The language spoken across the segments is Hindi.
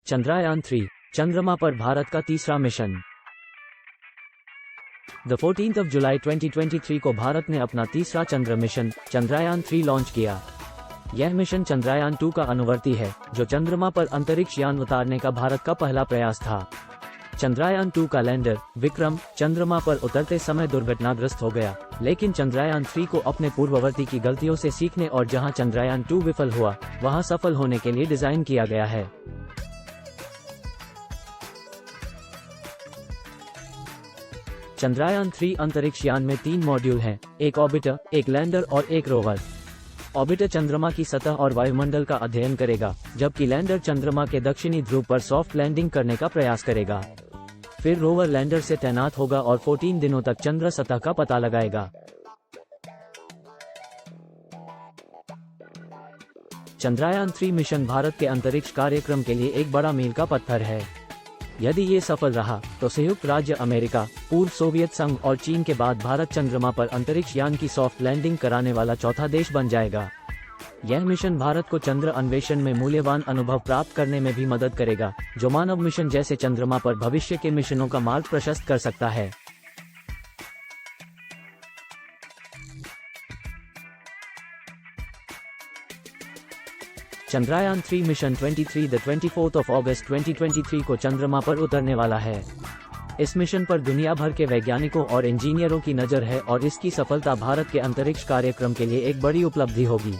चंद्रयान-3 चंद्रमा पर भारत का तीसरा मिशन। 14 जुलाई 2023 को भारत ने अपना तीसरा चंद्र मिशन चंद्रयान-3 लॉन्च किया। यह मिशन चंद्रयान-2 का अनुवर्ती है, जो चंद्रमा पर अंतरिक्ष यान उतारने का भारत का पहला प्रयास था। चंद्रयान-2 का लैंडर विक्रम चंद्रमा पर उतरते समय दुर्घटनाग्रस्त हो गया, लेकिन चंद्रयान-3 को अपने पूर्ववर्ती की गलतियों से सीखने और जहां चंद्रयान-2 विफल हुआ, वहां सफल होने के लिए डिजाइन किया गया है। चंद्रयान-3 अंतरिक्ष यान में 3 मॉड्यूल हैं, एक ऑर्बिटर, एक लैंडर और एक रोवर। ऑर्बिटर चंद्रमा की सतह और वायुमंडल का अध्ययन करेगा, जबकि लैंडर चंद्रमा के दक्षिणी ध्रुव पर सॉफ्ट लैंडिंग करने का प्रयास करेगा। फिर रोवर लैंडर से तैनात होगा और 14 दिनों तक चंद्र सतह का पता लगाएगा। चंद्रयान-3 मिशन भारत के अंतरिक्ष कार्यक्रम के लिए एक बड़ा मील का पत्थर है। यदि ये सफल रहा, तो संयुक्त राज्य अमेरिका, पूर्व सोवियत संघ और चीन के बाद भारत चंद्रमा पर अंतरिक्ष यान की सॉफ्ट लैंडिंग कराने वाला चौथा देश बन जाएगा। यह मिशन भारत को चंद्र अन्वेषण में मूल्यवान अनुभव प्राप्त करने में भी मदद करेगा, जो मानव मिशन जैसे चंद्रमा पर भविष्य के मिशनों का मार्ग प्रशस्त कर सकता है। चंद्रयान-3 मिशन 24 अगस्त 2023 को चंद्रमा पर उतरने वाला है। इस मिशन पर दुनिया भर के वैज्ञानिकों और इंजीनियरों की नज़र है और इसकी सफलता भारत के अंतरिक्ष कार्यक्रम के लिए एक बड़ी उपलब्धि होगी।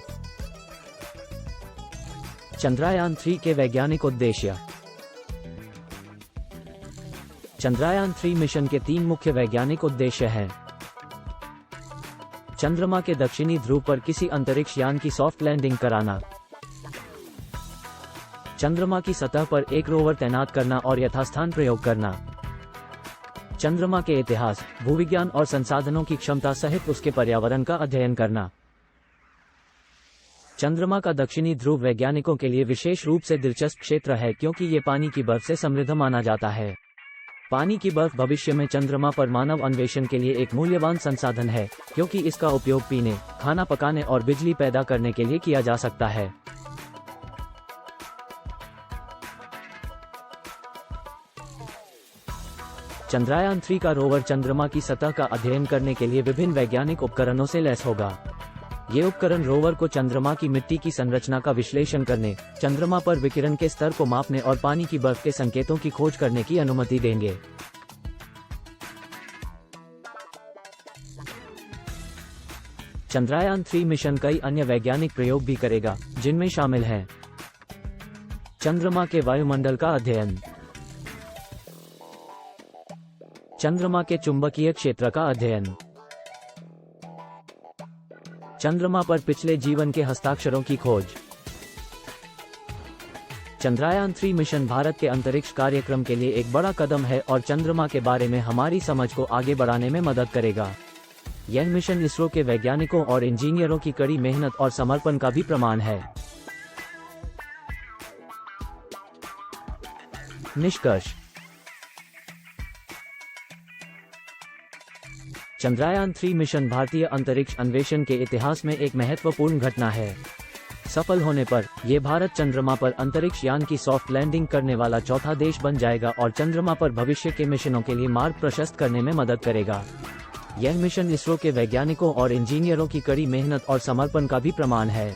चंद्रयान-3 के वैज्ञानिक उद्देश्य। चंद्रयान-3 मिशन के 3 मुख्य वैज्ञानिक उद्देश्य हैं। चंद्रमा के दक्षिणी ध्रुव पर किसी अंतरिक्ष यान की सॉफ्ट लैंडिंग कराना, चंद्रमा की सतह पर एक रोवर तैनात करना और यथास्थान प्रयोग करना, चंद्रमा के इतिहास, भूविज्ञान और संसाधनों की क्षमता सहित उसके पर्यावरण का अध्ययन करना। चंद्रमा का दक्षिणी ध्रुव वैज्ञानिकों के लिए विशेष रूप से दिलचस्प क्षेत्र है, क्योंकि ये पानी की बर्फ से समृद्ध माना जाता है। पानी की बर्फ भविष्य में चंद्रमा पर मानव अन्वेषण के लिए एक मूल्यवान संसाधन है, क्योंकि इसका उपयोग पीने, खाना पकाने और बिजली पैदा करने के लिए किया जा सकता है। चंद्रयान-3 का रोवर चंद्रमा की सतह का अध्ययन करने के लिए विभिन्न वैज्ञानिक उपकरणों से लैस होगा। ये उपकरण रोवर को चंद्रमा की मिट्टी की संरचना का विश्लेषण करने, चंद्रमा पर विकिरण के स्तर को मापने और पानी की बर्फ के संकेतों की खोज करने की अनुमति देंगे। चंद्रयान-3 मिशन कई अन्य वैज्ञानिक प्रयोग भी करेगा, जिनमें शामिल हैं चंद्रमा के वायुमंडल का अध्ययन, चंद्रमा के चुंबकीय क्षेत्र का अध्ययन, चंद्रमा पर पिछले जीवन के हस्ताक्षरों की खोज। चंद्रयान-3 मिशन भारत के अंतरिक्ष कार्यक्रम के लिए एक बड़ा कदम है और चंद्रमा के बारे में हमारी समझ को आगे बढ़ाने में मदद करेगा। यह मिशन इसरो के वैज्ञानिकों और इंजीनियरों की कड़ी मेहनत और समर्पण का भी प्रमाण है। निष्कर्ष। चंद्रयान-3 मिशन भारतीय अंतरिक्ष अन्वेषण के इतिहास में एक महत्वपूर्ण घटना है। सफल होने पर यह भारत चंद्रमा पर अंतरिक्ष यान की सॉफ्ट लैंडिंग करने वाला चौथा देश बन जाएगा और चंद्रमा पर भविष्य के मिशनों के लिए मार्ग प्रशस्त करने में मदद करेगा। यह मिशन इसरो के वैज्ञानिकों और इंजीनियरों की कड़ी मेहनत और समर्पण का भी प्रमाण है।